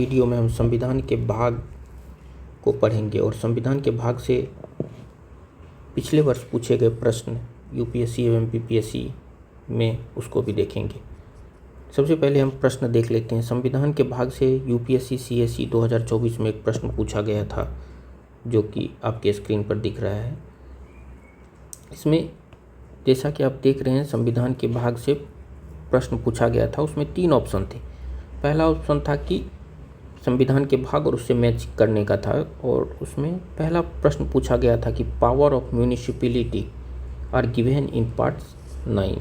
Video में हम संविधान के भाग को पढ़ेंगे और संविधान के भाग से पिछले वर्ष पूछे गए प्रश्न यूपीएससी एवं बीपीएससी में उसको भी देखेंगे। सबसे पहले हम प्रश्न देख लेते हैं। संविधान के भाग से यूपीएससी सीएसई 2024 में एक प्रश्न पूछा गया था जो कि आपके स्क्रीन पर दिख रहा है। इसमें जैसा कि आप देख रहे हैं संविधान के भाग से प्रश्न पूछा गया था। उसमें 3 ऑप्शन थे। पहला ऑप्शन था कि संविधान के भाग और उससे मैच करने का था और उसमें पहला प्रश्न पूछा गया था कि power of municipality are given in parts 9।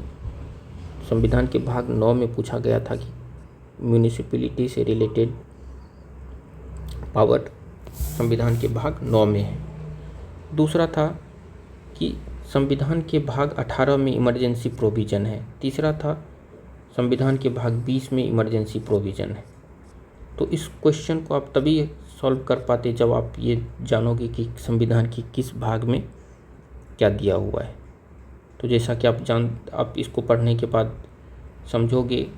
संविधान के भाग 9 में पूछा गया था कि म्यूनिसिपैलिटी से रिलेटेड पावर संविधान के भाग 9 में है। दूसरा था कि संविधान के भाग 18 में इमरजेंसी प्रोविज़न है। तीसरा था संविधान के भाग 20 में इमरजेंसी प्रोविज़न है। तो इस क्वेश्चन को आप तभी सॉल्व कर पाते जब आप ये जानोगे कि संविधान की किस भाग में क्या दिया हुआ है। तो जैसा कि आप इसको पढ़ने के बाद समझोगे,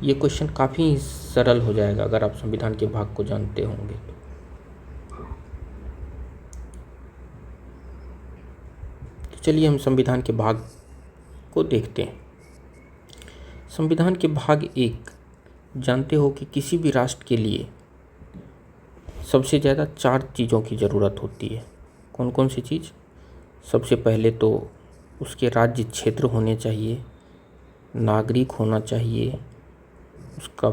ये क्वेश्चन काफ़ी सरल हो जाएगा अगर आप संविधान के भाग को जानते होंगे। तो चलिए हम संविधान के भाग को देखते हैं। संविधान के भाग 1 जानते हो कि किसी भी राष्ट्र के लिए सबसे ज़्यादा 4 चीज़ों की ज़रूरत होती है। कौन कौन सी चीज़? सबसे पहले तो उसके राज्य क्षेत्र होने चाहिए, नागरिक होना चाहिए, उसका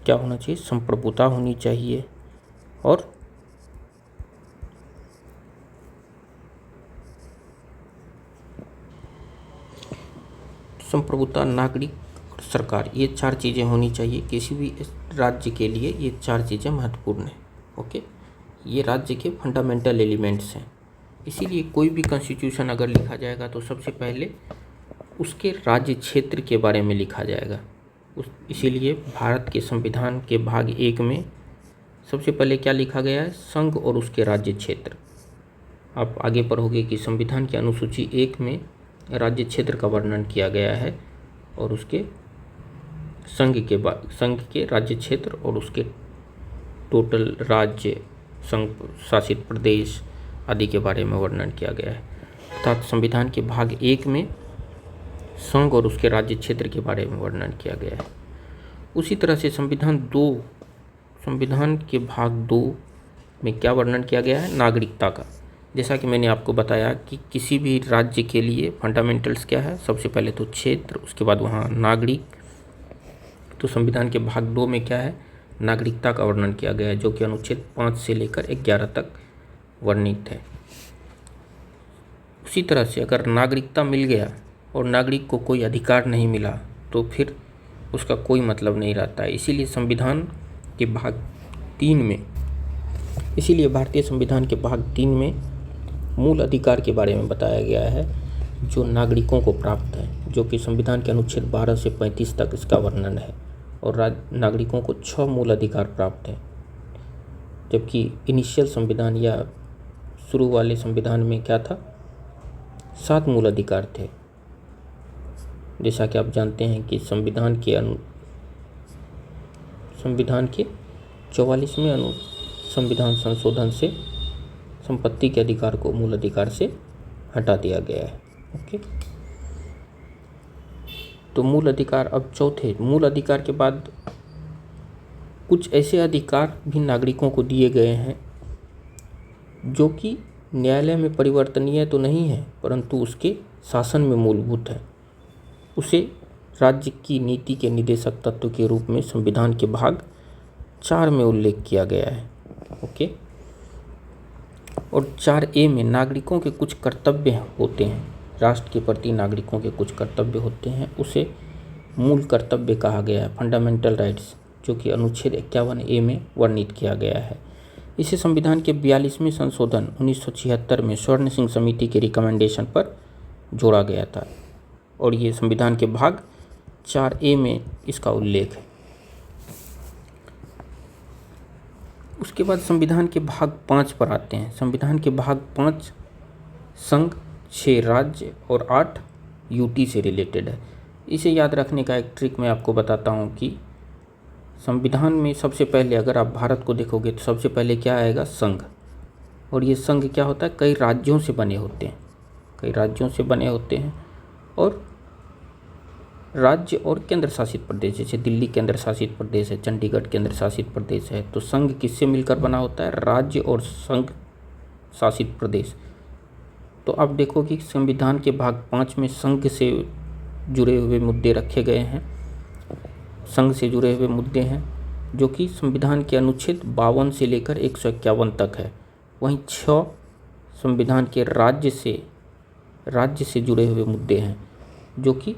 क्या होना चाहिए, संप्रभुता होनी चाहिए और संप्रभुता, नागरिक, सरकार, ये 4 चीज़ें होनी चाहिए। किसी भी राज्य के लिए ये 4 चीज़ें महत्वपूर्ण हैं। ओके, ये राज्य के फंडामेंटल एलिमेंट्स हैं। इसीलिए कोई भी कॉन्स्टिट्यूशन अगर लिखा जाएगा तो सबसे पहले उसके राज्य क्षेत्र के बारे में लिखा जाएगा। इसीलिए भारत के संविधान के भाग 1 में सबसे पहले क्या लिखा गया है? संघ और उसके राज्य क्षेत्र। आप आगे पढ़ोगे कि संविधान की अनुसूची 1 में राज्य क्षेत्र का वर्णन किया गया है और उसके संघ के राज्य क्षेत्र और उसके टोटल राज्य, संघ शासित प्रदेश आदि के बारे में वर्णन किया गया है। अर्थात संविधान के भाग 1 में संघ और उसके राज्य क्षेत्र के बारे में वर्णन किया गया है। उसी तरह से संविधान के भाग 2 में क्या वर्णन किया गया है? नागरिकता का। जैसा कि मैंने आपको बताया कि किसी भी राज्य के लिए फंडामेंटल्स क्या है? सबसे पहले तो क्षेत्र, उसके बाद वहाँ नागरिक। तो संविधान के भाग 2 में क्या है? नागरिकता का वर्णन किया गया है जो कि अनुच्छेद 5 से लेकर 11 तक वर्णित है। उसी तरह से अगर नागरिकता मिल गया और नागरिक को कोई अधिकार नहीं मिला तो फिर उसका कोई मतलब नहीं रहता है। इसीलिए भारतीय संविधान के भाग 3 में मूल अधिकार के बारे में बताया गया है जो नागरिकों को प्राप्त है, जो कि संविधान के अनुच्छेद 12 से 35 तक इसका वर्णन है। और नागरिकों को 6 मूल अधिकार प्राप्त हैं, जबकि इनिशियल संविधान या शुरू वाले संविधान में क्या था? 7 मूल अधिकार थे। जैसा कि आप जानते हैं कि संविधान के 44वें संविधान संशोधन से संपत्ति के अधिकार को मूल अधिकार से हटा दिया गया है। ओके, तो मूल अधिकार अब चौथे मूल अधिकार के बाद कुछ ऐसे अधिकार भी नागरिकों को दिए गए हैं जो कि न्यायालय में परिवर्तनीय तो नहीं है परंतु उसके शासन में मूलभूत है। उसे राज्य की नीति के निदेशक तत्व के रूप में संविधान के भाग 4 में उल्लेख किया गया है। ओके, और 4A में नागरिकों के कुछ कर्तव्य होते हैं, राष्ट्र के प्रति नागरिकों के कुछ कर्तव्य होते हैं, उसे मूल कर्तव्य कहा गया है, फंडामेंटल राइट्स, जो कि अनुच्छेद 51A में वर्णित किया गया है। इसे संविधान के 42वें संशोधन 1976 में स्वर्ण सिंह समिति के रिकमेंडेशन पर जोड़ा गया था और ये संविधान के भाग 4A में इसका उल्लेख है। उसके बाद संविधान के भाग 5 पर आते हैं। संविधान के भाग 5 संघ, 6 राज्य और 8 यूटी से रिलेटेड है। इसे याद रखने का एक ट्रिक मैं आपको बताता हूँ कि संविधान में सबसे पहले अगर आप भारत को देखोगे तो सबसे पहले क्या आएगा, संघ। और ये संघ क्या होता है, कई राज्यों से बने होते हैं, कई राज्यों से बने होते हैं। और राज्य और केंद्र शासित प्रदेश, जैसे दिल्ली केंद्र शासित प्रदेश है, चंडीगढ़ केंद्र शासित प्रदेश है। तो संघ किससे मिलकर बना होता है, राज्य और संघ शासित प्रदेश। तो अब देखो कि संविधान के भाग 5 में संघ से जुड़े हुए मुद्दे रखे गए हैं, संघ से जुड़े हुए मुद्दे हैं जो कि संविधान के अनुच्छेद 52 से लेकर 151 तक है। वहीं 6 संविधान के राज्य से जुड़े हुए मुद्दे हैं जो कि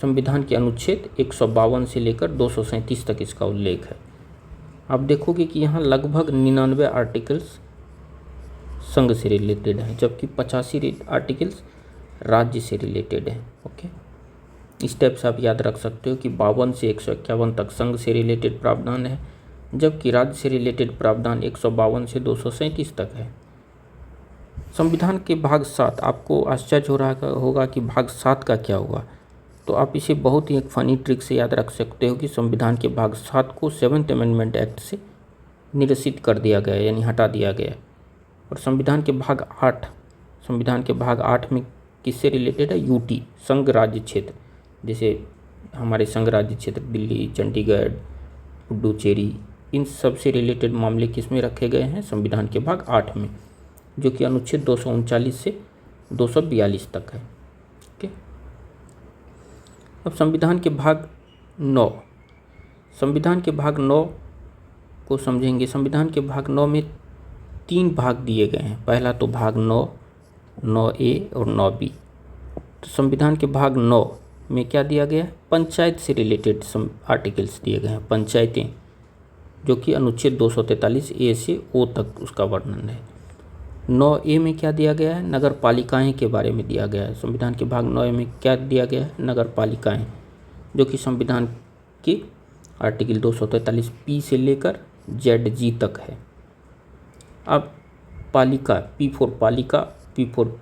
संविधान के अनुच्छेद 152 से लेकर 237 तक इसका उल्लेख है। आप देखोगे कि यहाँ लगभग 99 आर्टिकल्स संघ से रिलेटेड हैं, जबकि 85 आर्टिकल्स राज्य से रिलेटेड हैं। ओके, इस टाइप से आप याद रख सकते हो कि 52 से 151 तक संघ से रिलेटेड प्रावधान है, जबकि राज्य से रिलेटेड प्रावधान 152 से 237 तक है। संविधान के भाग 7, आपको आश्चर्य हो रहा होगा कि भाग 7 का क्या हुआ। तो आप इसे बहुत ही एक फ़नी ट्रिक से याद रख सकते हो कि संविधान के भाग 7 को 7th अमेंडमेंट एक्ट से निरसित कर दिया गया, यानी हटा दिया गया। और संविधान के भाग 8 में किससे रिलेटेड है, यूटी, संघ राज्य क्षेत्र। जैसे हमारे संघ राज्य क्षेत्र दिल्ली, चंडीगढ़, पुडुचेरी, इन सब से रिलेटेड मामले किस में रखे गए हैं, संविधान के भाग 8 में, जो कि अनुच्छेद 239 से 242 तक है। ओके, अब संविधान के भाग 9, संविधान के भाग 9 को समझेंगे। संविधान के भाग 9 में 3 भाग दिए गए हैं। पहला तो भाग 9, 9A और 9B। तो संविधान के भाग 9 में क्या दिया गया है, पंचायत से रिलेटेड आर्टिकल्स दिए गए हैं, पंचायतें, जो कि अनुच्छेद 243A से O तक उसका वर्णन है। 9A में क्या दिया गया है, नगर पालिकाएँ के बारे में दिया गया है। संविधान के भाग 9 में क्या दिया गया है, नगर पालिकाएँ, जो कि संविधान के आर्टिकल 243P से लेकर ZG तक है। अब पालिका, P फॉर पालिका, P फॉर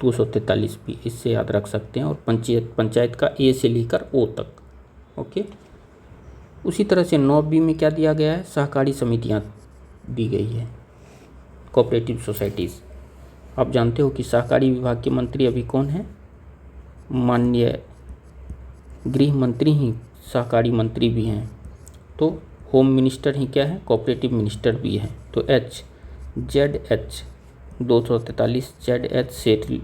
243P, इससे याद रख सकते हैं। और पंचायत का A से लेकर O तक। ओके, उसी तरह से 9B में क्या दिया गया है, सहकारी समितियां दी गई है, कोऑपरेटिव सोसाइटीज़। आप जानते हो कि सहकारी विभाग के मंत्री अभी कौन है, माननीय गृह मंत्री ही सहकारी मंत्री भी हैं। तो होम मिनिस्टर ही क्या है, कोऑपरेटिव मिनिस्टर भी हैं। तो ZH 243 ZH से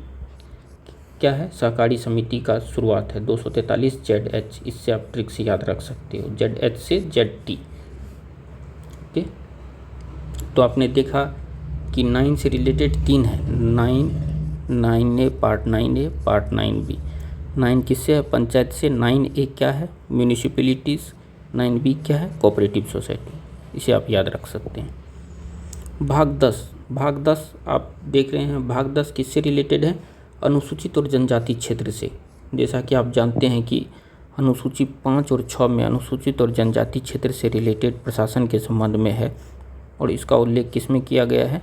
क्या है, सहकारी समिति का शुरुआत है, 243 ZH। इससे आप ट्रिक से याद रख सकते हो, ZH से ZT। ओके, तो आपने देखा कि 9 से रिलेटेड 3 है, 9A part 9A part 9B। 9 किससे है, पंचायत से। 9A क्या है, म्यूनिसिपैलिटीज़। 9B क्या है, कोऑपरेटिव सोसाइटी। इसे आप याद रख सकते हैं। भाग 10 आप देख रहे हैं, भाग 10 किससे रिलेटेड है, अनुसूचित और जनजाति क्षेत्र से। जैसा कि आप जानते हैं कि अनुसूची 5 और 6 में अनुसूचित और जनजाति क्षेत्र से रिलेटेड प्रशासन के संबंध में है, और इसका उल्लेख किस में किया गया है,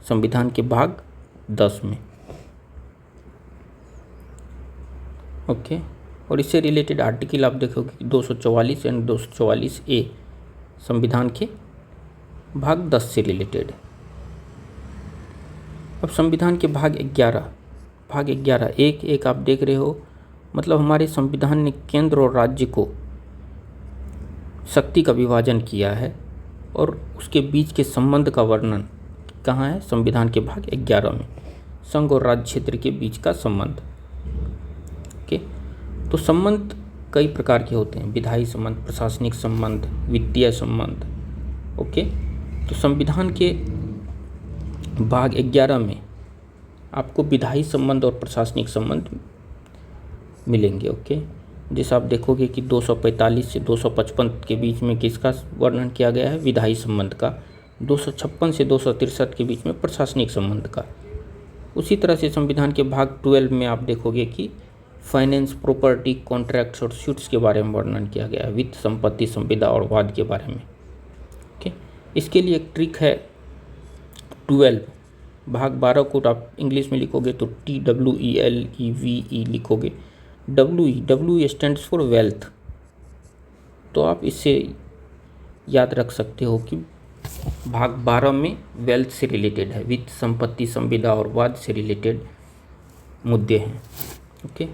संविधान के भाग 10 में। ओके, और इससे रिलेटेड आर्टिकल आप देखोगे 244 एंड 244A संविधान के भाग 10 से रिलेटेड है। अब संविधान के भाग 11 एक आप देख रहे हो, मतलब हमारे संविधान ने केंद्र और राज्य को शक्ति का विभाजन किया है, और उसके बीच के संबंध का वर्णन कहाँ है, संविधान के भाग 11 में, संघ और राज्य क्षेत्र के बीच का संबंध। ओके, तो संबंध कई प्रकार के होते हैं, विधायी संबंध, प्रशासनिक संबंध, वित्तीय संबंध। ओके, तो संविधान के भाग 11 में आपको विधायी संबंध और प्रशासनिक संबंध मिलेंगे। ओके, जैसे आप देखोगे कि 245 से 255 के बीच में किसका वर्णन किया गया है, विधायी संबंध का। 256 से 263 के बीच में प्रशासनिक संबंध का। उसी तरह से संविधान के भाग 12 में आप देखोगे कि फाइनेंस, प्रॉपर्टी, कॉन्ट्रैक्ट्स और सूट्स के बारे में वर्णन किया गया है, वित्त, संपत्ति, संविदा और वाद के बारे में। ओके, इसके लिए एक ट्रिक है 12। भाग 12 को आप इंग्लिश में लिखोगे तो TWELEVE लिखोगे। WE stands for wealth. तो आप इससे याद रख सकते हो कि भाग 12 में वेल्थ से रिलेटेड है, वित्त, संपत्ति, संविदा और वाद से रिलेटेड मुद्दे हैं। ओके,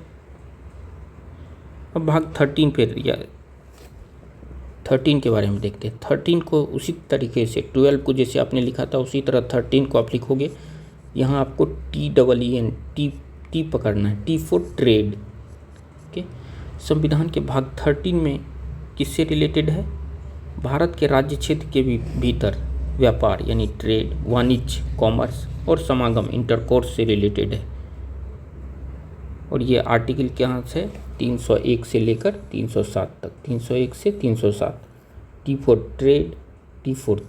अब भाग 13 पे या 13 के बारे में देखते हैं। 13 को उसी तरीके से 12 को जैसे आपने लिखा था उसी तरह 13 को आप लिखोगे। यहाँ आपको TEEN टी पकड़ना है, T फॉर ट्रेड। ओके, संविधान के भाग 13 में किससे रिलेटेड है? भारत के राज्य क्षेत्र के भीतर व्यापार यानी ट्रेड, वाणिज्य, कॉमर्स और समागम इंटरकोर्स से रिलेटेड है। और ये आर्टिकल कहाँ से? 301 से लेकर 307 तक, 301 से 307। T for trade, T for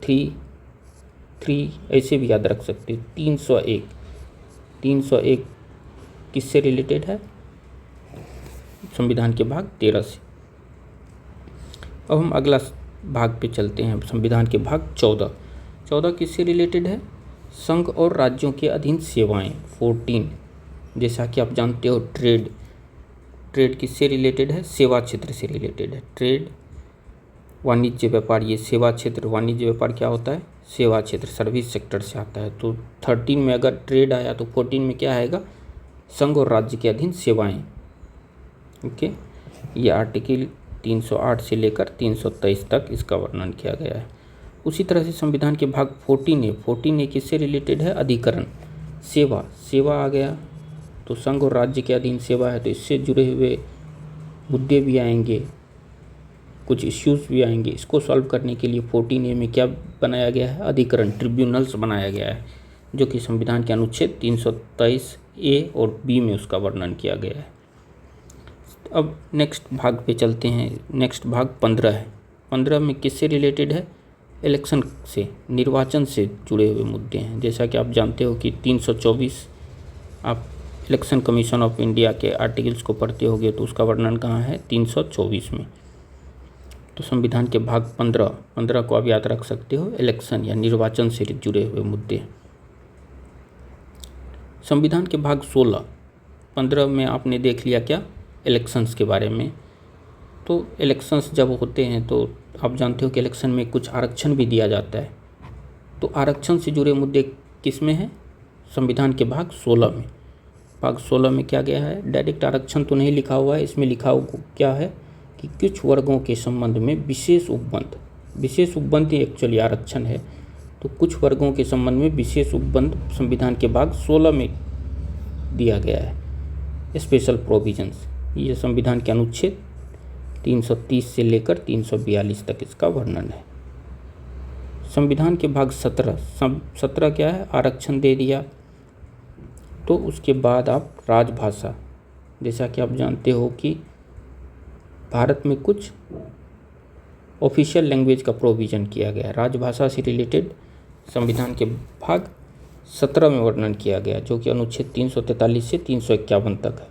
three ऐसे भी याद रख सकते हो। 301 किससे रिलेटेड है? संविधान के भाग 13 से। अब हम अगला भाग पे चलते हैं, संविधान के भाग 14 किससे रिलेटेड है? संघ और राज्यों के अधीन सेवाएं 14। जैसा कि आप जानते हो ट्रेड किससे रिलेटेड है? सेवा क्षेत्र से रिलेटेड है। ट्रेड, वाणिज्य, व्यापार, ये सेवा क्षेत्र। वाणिज्य व्यापार क्या होता है? सेवा क्षेत्र, सर्विस सेक्टर से आता है। तो 13 में अगर ट्रेड आया तो 14 में क्या आएगा? संघ और राज्य के अधीन सेवाएं। ओके, ये आर्टिकल 308 से लेकर 323 तक इसका वर्णन किया गया है। उसी तरह से संविधान के भाग 14 किससे रिलेटेड है? अधिकरण, सेवा आ गया तो संघ और राज्य के अधीन सेवा है तो इससे जुड़े हुए मुद्दे भी आएंगे, कुछ इश्यूज भी आएंगे। इसको सॉल्व करने के लिए 14A में क्या बनाया गया है? अधिकरण, ट्रिब्यूनल्स बनाया गया है, जो कि संविधान के अनुच्छेद 323A और B में उसका वर्णन किया गया है। अब नेक्स्ट भाग पे चलते हैं। नेक्स्ट भाग 15 है। 15 में किससे रिलेटेड है? इलेक्शन से, निर्वाचन से जुड़े हुए मुद्दे हैं। जैसा कि आप जानते हो कि 324 आप इलेक्शन कमीशन ऑफ इंडिया के आर्टिकल्स को पढ़ते होगे तो उसका वर्णन कहाँ है? 324 में। तो संविधान के भाग 15 को आप याद रख सकते हो, इलेक्शन या निर्वाचन से जुड़े हुए मुद्दे। संविधान के भाग 15 में आपने देख लिया क्या? इलेक्शंस के बारे में। तो इलेक्शंस जब होते हैं तो आप जानते हो कि इलेक्शन में कुछ आरक्षण भी दिया जाता है। तो आरक्षण से जुड़े मुद्दे किस में हैं? संविधान के भाग 16 में। भाग 16 में क्या गया है? डायरेक्ट आरक्षण तो नहीं लिखा हुआ है, इसमें लिखा हुआ क्या है कि कुछ वर्गों के संबंध में विशेष उपबंध ही एक्चुअली आरक्षण है। तो कुछ वर्गों के संबंध में विशेष उपबंध संविधान के भाग 16 में दिया गया है, स्पेशल प्रोविजंस। ये संविधान के अनुच्छेद 330 से लेकर 342 तक इसका वर्णन है। संविधान के भाग 17 क्या है? आरक्षण दे दिया। तो उसके बाद आप राजभाषा, जैसा कि आप जानते हो कि भारत में कुछ ऑफिशियल लैंग्वेज का प्रोविज़न किया गया है। राजभाषा से रिलेटेड संविधान के भाग 17 में वर्णन किया गया, जो कि अनुच्छेद 343 से 351 तक है।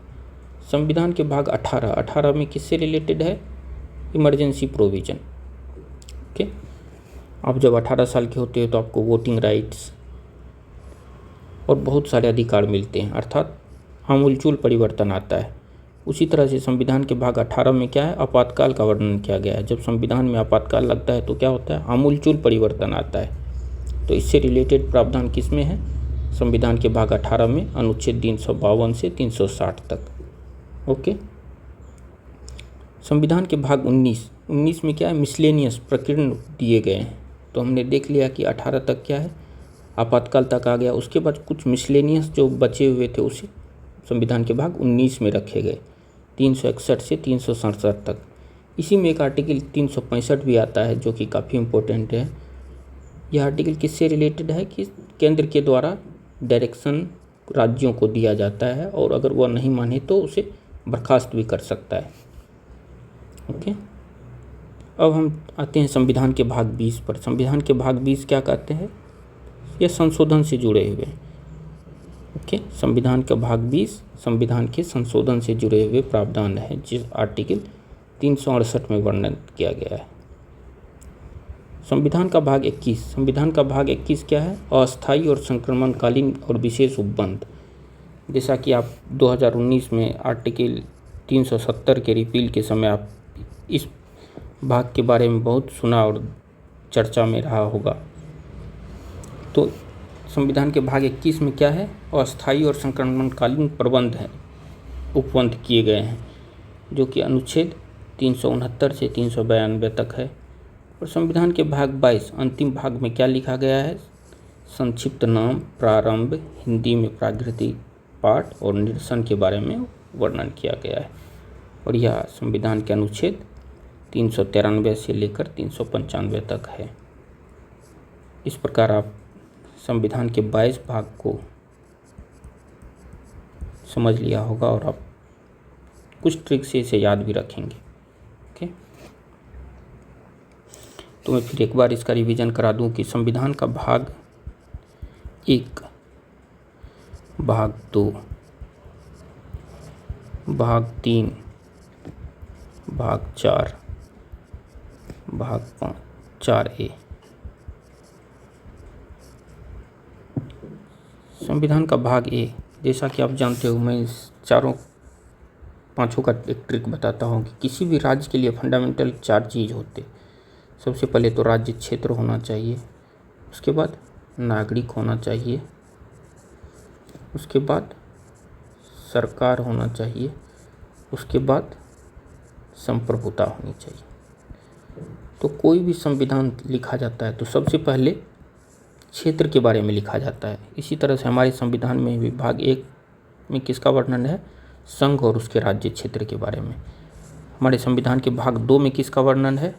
संविधान के भाग 18 में किससे रिलेटेड है? Emergency provision. ओके, आप जब 18 साल के होते हो तो आपको वोटिंग राइट्स और बहुत सारे अधिकार मिलते हैं, अर्थात आमूलचूल परिवर्तन आता है। उसी तरह से संविधान के भाग 18 में क्या है? आपातकाल का वर्णन किया गया है। जब संविधान में आपातकाल लगता है तो क्या होता है? आमूलचूल परिवर्तन आता है। तो इससे रिलेटेड प्रावधान किस में है? संविधान के भाग 18 में, अनुच्छेद 352 से 360 तक। ओके, संविधान के भाग 19 में क्या है? मिसलेनियस प्रकीर्ण दिए गए हैं। तो हमने देख लिया कि 18 तक क्या है? आपातकाल तक आ गया। उसके बाद कुछ मिसलेनियस जो बचे हुए थे उसे संविधान के भाग 19 में रखे गए, 361 से 367 तक। इसी में एक आर्टिकल 365 भी आता है, जो कि काफ़ी इम्पोर्टेंट है। यह आर्टिकल किससे रिलेटेड है कि केंद्र के द्वारा डायरेक्शन राज्यों को दिया जाता है और अगर वह नहीं माने तो उसे बर्खास्त भी कर सकता है। ओके, अब हम आते हैं संविधान के भाग 20 पर। संविधान के भाग 20 क्या कहते हैं? यह संशोधन से जुड़े हुए। ओके, संविधान का भाग 20 संविधान के संशोधन से जुड़े हुए प्रावधान है, जिस आर्टिकल 368 में वर्णन किया गया है। संविधान का भाग 21 क्या है? अस्थायी और संक्रमणकालीन और विशेष उपबंध। जैसा कि आप 2019 में आर्टिकल 370 के रिपील के समय आप इस भाग के बारे में बहुत सुना और चर्चा में रहा होगा। तो संविधान के भाग 21 में क्या है, अस्थायी और संक्रमणकालीन प्रबंध हैं, उपबंध किए गए हैं, जो कि अनुच्छेद 369 से 392 तक है। और संविधान के भाग 22 अंतिम भाग में क्या लिखा गया है, संक्षिप्त नाम, प्रारंभ, हिंदी में प्राकृतिक पाठ और निरसन के बारे में वर्णन किया गया है। और यह संविधान के अनुच्छेद 393 से लेकर 395 तक है। इस प्रकार आप संविधान के 22 भाग को समझ लिया होगा और आप कुछ ट्रिक से इसे याद भी रखेंगे। ओके, तो मैं फिर एक बार इसका रिवीजन करा दूं कि संविधान का भाग 1, भाग 2, भाग 3, भाग 4, भाग 5, 4A। संविधान का भाग ए, जैसा कि आप जानते हो, मैं इस पांचों का एक ट्रिक बताता हूँ कि किसी भी राज्य के लिए फंडामेंटल 4 चीज़ होते। सबसे पहले तो राज्य क्षेत्र होना चाहिए, उसके बाद नागरिक होना चाहिए, उसके बाद सरकार होना चाहिए, उसके बाद संप्रभुता होनी चाहिए। तो कोई भी संविधान लिखा जाता है तो सबसे पहले क्षेत्र के बारे में लिखा जाता है। इसी तरह से हमारे संविधान में भी भाग 1 में किसका वर्णन है, संघ और उसके राज्य क्षेत्र के बारे में। हमारे संविधान के भाग 2 में किसका वर्णन है,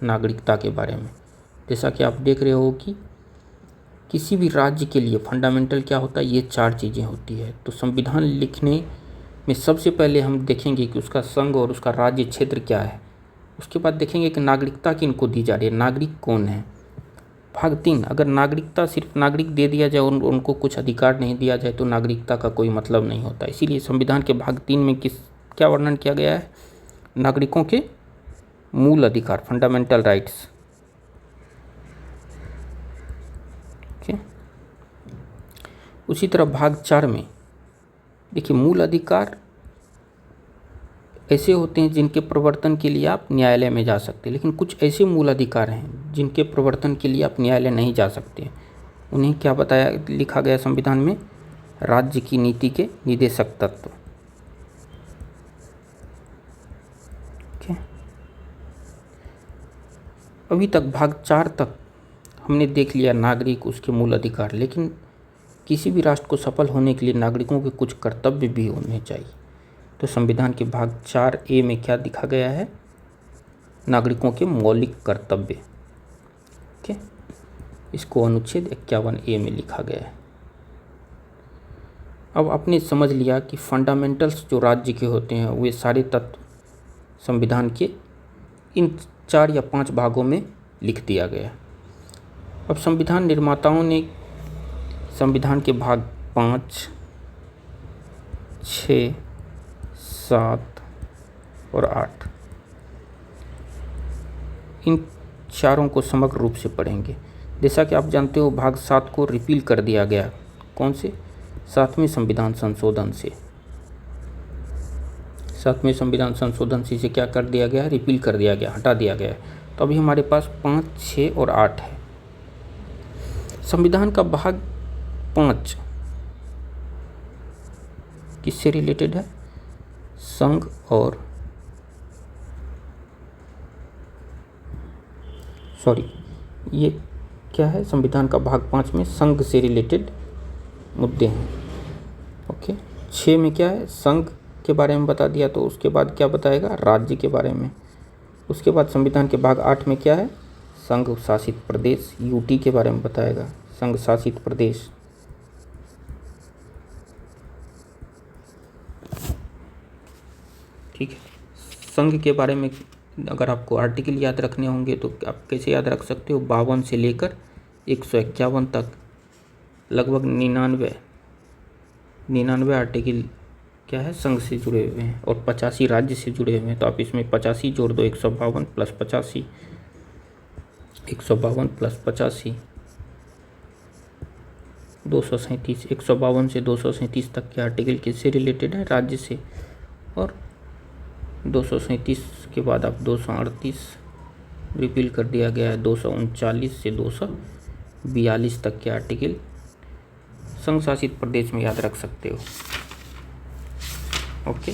नागरिकता के बारे में। जैसा कि आप देख रहे हो कि किसी भी राज्य के लिए फंडामेंटल क्या होता है, ये 4 चीज़ें होती है। तो संविधान लिखने में सबसे पहले हम देखेंगे कि उसका संघ और उसका राज्य क्षेत्र क्या है। उसके बाद देखेंगे कि नागरिकता किनको दी जा रही है, नागरिक कौन है। भाग 3, अगर नागरिकता सिर्फ नागरिक दे दिया जाए और उनको कुछ अधिकार नहीं दिया जाए तो नागरिकता का कोई मतलब नहीं होता। इसीलिए संविधान के भाग 3 में क्या वर्णन किया गया है, नागरिकों के मूल अधिकार, फंडामेंटल राइट्स। ओके, उसी तरह भाग 4 में देखिए, मूल अधिकार ऐसे होते हैं जिनके प्रवर्तन के लिए आप न्यायालय में जा सकते हैं, लेकिन कुछ ऐसे मूल अधिकार हैं जिनके प्रवर्तन के लिए आप न्यायालय नहीं जा सकते। उन्हें क्या बताया, लिखा गया संविधान में, राज्य की नीति के निदेशक तत्व। ओके, अभी तक भाग 4 तक हमने देख लिया नागरिक, उसके मूल अधिकार, लेकिन किसी भी राष्ट्र को सफल होने के लिए नागरिकों के कुछ कर्तव्य भी होने चाहिए। तो संविधान के भाग 4A में क्या दिखा गया है, नागरिकों के मौलिक कर्तव्य। ओके, इसको अनुच्छेद 51A में लिखा गया है। अब आपने समझ लिया कि फंडामेंटल्स जो राज्य के होते हैं वे सारे तत्व संविधान के इन 4 या 5 भागों में लिख दिया गया है। अब संविधान निर्माताओं ने संविधान के भाग 5, 6, 7 और 8 इन चारों को समग्र रूप से पढ़ेंगे। जैसा कि आप जानते हो, भाग 7 को रिपील कर दिया गया, कौन से, 7वें संविधान संशोधन से। 7वें संविधान संशोधन से इसे क्या कर दिया गया, रिपील कर दिया गया, हटा दिया गया। तो अभी हमारे पास 5, 6 और 8 है। संविधान का भाग 5 किससे रिलेटेड है, संघ और ये क्या है, संविधान का भाग 5 में संघ से रिलेटेड मुद्दे हैं। ओके, 6 में क्या है, संघ के बारे में बता दिया, तो उसके बाद क्या बताएगा, राज्य के बारे में। उसके बाद संविधान के भाग 8 में क्या है, संघ शासित प्रदेश, यूटी के बारे में बताएगा, संघ शासित प्रदेश। ठीक है, संघ के बारे में अगर आपको आर्टिकल याद रखने होंगे तो आप कैसे याद रख सकते हो, 52 से लेकर 151 तक लगभग 99 आर्टिकल क्या है, संघ से जुड़े हुए हैं और 85 राज्य से जुड़े हुए हैं। तो आप इसमें 85 जोड़ दो, 152 प्लस 85, 152 प्लस 85 237। 152 से 237 तक के आर्टिकल किससे रिलेटेड है, राज्य से। और 237 के बाद अब 238 रिपील कर दिया गया है। 239 से 242 तक के आर्टिकल संघ शासित प्रदेश में याद रख सकते हो। ओके।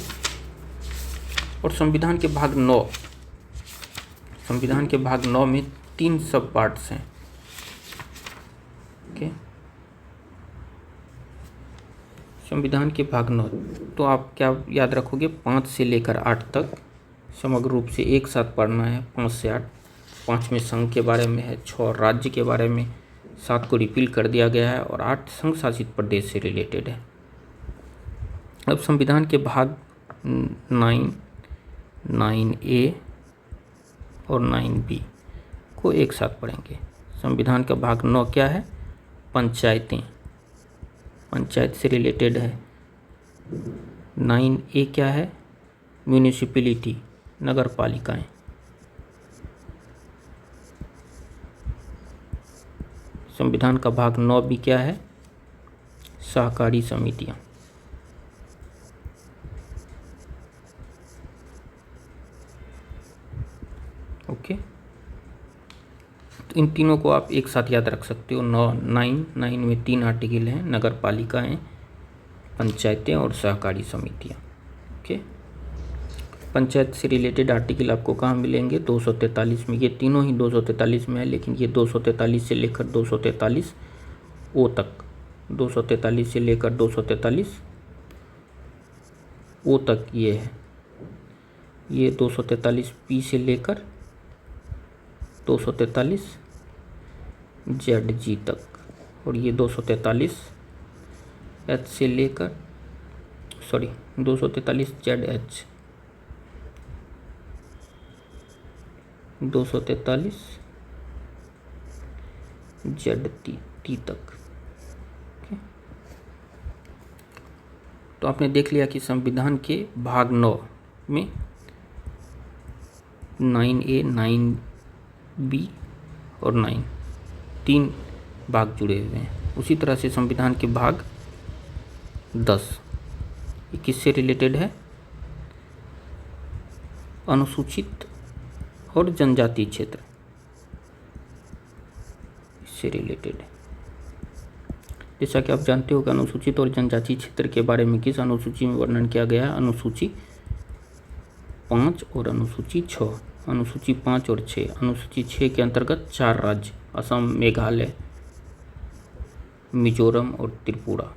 और संविधान के भाग 9, संविधान के भाग 9 में 3 सब पार्ट्स हैं। ओके। संविधान के भाग 9 तो आप क्या याद रखोगे, 5 से लेकर 8 तक समग्र रूप से एक साथ पढ़ना है। 5 से 8, 5 में संघ के बारे में है, 6 राज्य के बारे में, 7 को रिपील कर दिया गया है और 8 संघ शासित प्रदेश से रिलेटेड है। अब संविधान के भाग 9, 9A और 9B को एक साथ पढ़ेंगे। संविधान का भाग 9 क्या है, पंचायतें, पंचायत से रिलेटेड है। 9A क्या है, म्यूनिसिपैलिटी, नगर पालिकाएँ। संविधान का भाग 9B क्या है, सहकारी समितियाँ। ओके। तो इन तीनों को आप एक साथ याद रख सकते हो। 9 में 3 आर्टिकल हैं, नगर पालिकाएँ, पंचायतें और सहकारी समितियाँ। ओके। पंचायत से रिलेटेड आर्टिकल आपको कहाँ मिलेंगे, 243 में। ये तीनों ही 243 में है, लेकिन ये 243 से लेकर 243 ओ तक, 243 से लेकर 243 ओ तक ये है। ये 243 पी से लेकर 243 जेड जी तक, और ये 243 एच से लेकर 243 जेड एच, 243 जेड टी तक। तो आपने देख लिया कि संविधान के भाग 9 में 9A, 9B और 9 3 भाग जुड़े हुए हैं। उसी तरह से संविधान के भाग 10 ये किससे रिलेटेड है, अनुसूचित और जनजाति क्षेत्र, इससे रिलेटेड है। जैसा कि आप जानते हो कि अनुसूचित और जनजाति क्षेत्र के बारे में किस अनुसूची में वर्णन किया गया है, अनुसूची 5 और अनुसूची 6। अनुसूची 5 और 6, अनुसूची 6 के अंतर्गत 4 राज्य, असम, मेघालय, मिजोरम और त्रिपुरा,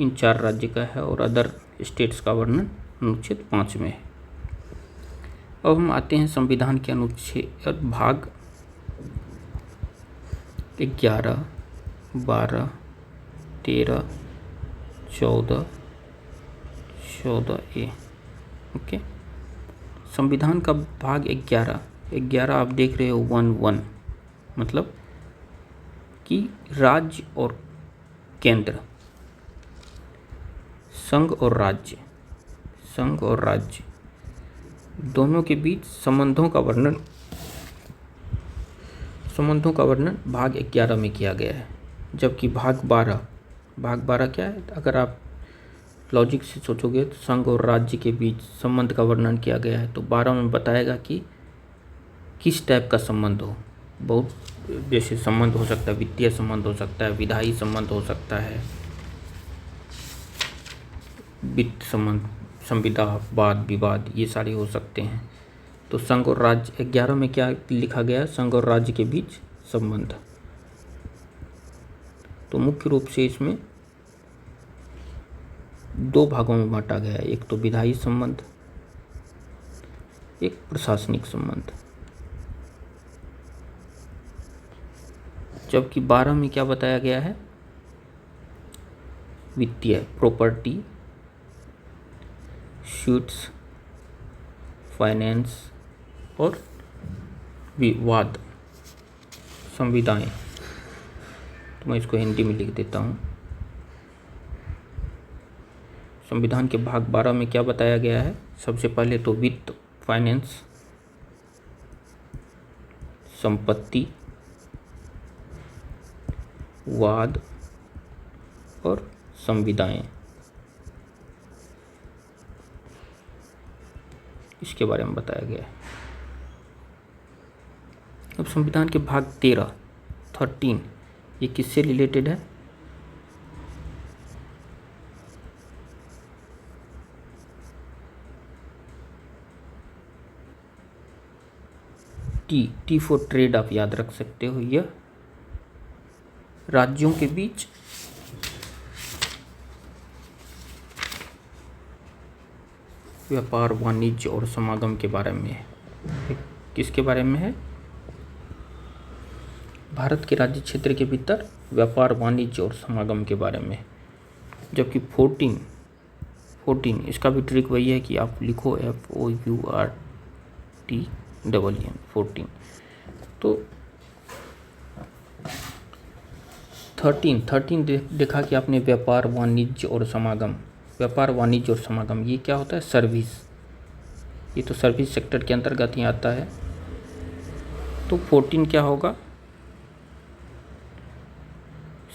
इन 4 राज्य का है, और अदर स्टेट्स का वर्णन अनुच्छेद 5 में है। अब हम आते हैं संविधान के अनुच्छेद भाग 11, 12, 13, 14, 14A। ओके। संविधान का भाग 11 आप देख रहे हो 1 मतलब कि राज्य और केंद्र, संघ और राज्य दोनों के बीच संबंधों का वर्णन भाग 11 में किया गया है। जबकि भाग 12 क्या है, अगर आप लॉजिक से सोचोगे तो संघ और राज्य के बीच संबंध का वर्णन किया गया है। तो 12 में बताएगा कि किस टाइप का संबंध हो। बहुत जैसे संबंध हो सकता है, वित्तीय संबंध हो सकता है, विधायी संबंध हो सकता है, वित्त संबंध, संविदा, वाद विवाद, ये सारे हो सकते हैं। तो संघ और राज्य 11 में क्या लिखा गया है, संघ और राज्य के बीच संबंध। तो मुख्य रूप से इसमें 2 भागों में बांटा गया है, एक तो विधायी संबंध, एक प्रशासनिक संबंध। जबकि 12 में क्या बताया गया है, वित्तीय, प्रॉपर्टी, सूट्स, फाइनेंस और विवाद, संविदाएं। तो मैं इसको हिंदी में लिख देता हूँ। संविधान के भाग 12 में क्या बताया गया है, सबसे पहले तो वित्त, फाइनेंस, संपत्ति, वाद और संविदाएं। इसके बारे में बताया गया है। अब संविधान के भाग 13 ये किससे रिलेटेड है? टी फॉर ट्रेड आप याद रख सकते हो। यह राज्यों के बीच व्यापार, वाणिज्य और समागम के बारे में है। किसके बारे में है? भारत के राज्य क्षेत्र के भीतर व्यापार, वाणिज्य और समागम के बारे में। जबकि 14 इसका भी ट्रिक वही है कि आप लिखो FOURTEEN 14। तो 13 देखा कि आपने व्यापार, वाणिज्य और समागम। व्यापार, वाणिज्य और समागम ये क्या होता है? सर्विस। ये तो सर्विस सेक्टर के अंतर्गत ही आता है। तो 14 क्या होगा?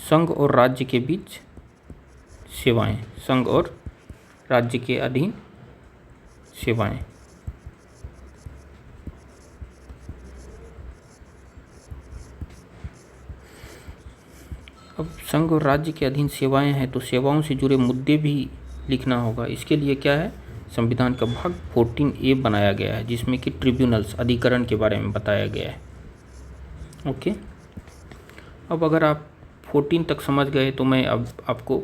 संघ और राज्य के बीच सेवाएं, संघ और राज्य के अधीन सेवाएं। अब संघ और राज्य के अधीन सेवाएं हैं तो सेवाओं से जुड़े मुद्दे भी लिखना होगा। इसके लिए क्या है? संविधान का भाग 14A बनाया गया है, जिसमें कि ट्रिब्यूनल्स, अधिकरण के बारे में बताया गया है। ओके, अब अगर आप 14 तक समझ गए तो मैं अब आपको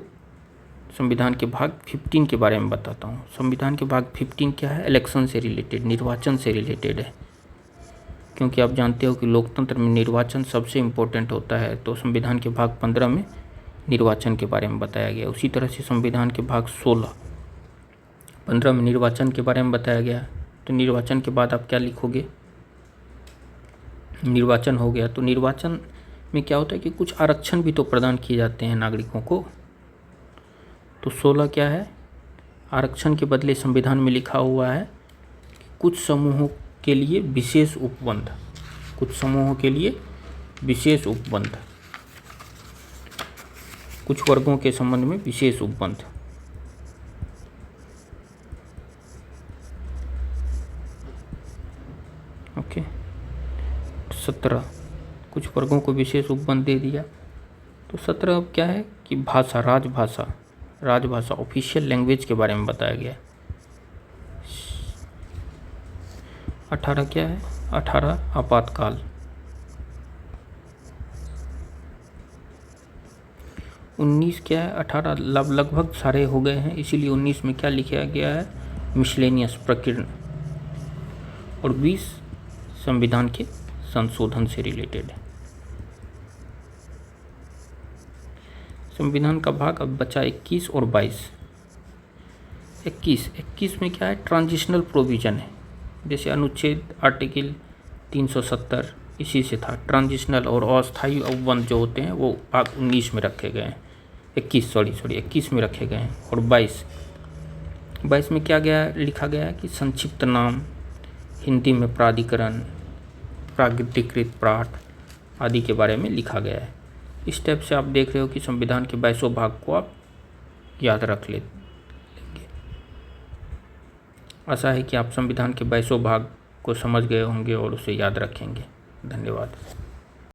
संविधान के भाग 15 के बारे में बताता हूँ। संविधान के भाग 15 क्या है? इलेक्शन से रिलेटेड, निर्वाचन से रिलेटेड है। क्योंकि आप जानते हो कि लोकतंत्र में निर्वाचन सबसे इम्पोर्टेंट होता है। तो संविधान के भाग 15 में निर्वाचन के बारे में बताया गया। उसी तरह से संविधान के भाग 15 में निर्वाचन के बारे में बताया गया। तो निर्वाचन के बाद आप क्या लिखोगे? निर्वाचन हो गया तो निर्वाचन में क्या होता है कि कुछ आरक्षण भी तो प्रदान किए जाते हैं नागरिकों को। तो 16 क्या है? आरक्षण के बदले संविधान में लिखा हुआ है कि कुछ समूहों के लिए विशेष उपबंध, कुछ समूहों के लिए विशेष उपबंध, कुछ वर्गों के संबंध में विशेष उपबंध। ओके, 17 कुछ वर्गों को विशेष उपबंध दे दिया। तो 17 अब क्या है कि भाषा, राजभाषा, ऑफिशियल लैंग्वेज के बारे में बताया गया। 18 क्या है? 18 आपातकाल। 19 क्या है? 18 लगभग सारे हो गए हैं, इसीलिए 19 में क्या लिखा गया है? मिसलेनियस, प्रकीर्ण। और 20 संविधान के संशोधन से रिलेटेड है। संविधान का भाग अब बचा 21 और 22। 21 में क्या है? ट्रांजिशनल प्रोविजन है। जैसे अनुच्छेद आर्टिकल 370 इसी से था। ट्रांजिशनल और अस्थायी उपबंध जो होते हैं वो भाग 19 में रखे गए हैं। 21 में रखे गए हैं। और 22 में क्या लिखा गया है कि संक्षिप्त नाम, हिंदी में प्राधिकरण, प्रागतिकृत पाठ आदि के बारे में लिखा गया है। इस टाइप से आप देख रहे हो कि संविधान के 22 भाग को आप याद रख लेंगे। आशा है कि आप संविधान के 22 भाग को समझ गए होंगे और उसे याद रखेंगे। धन्यवाद।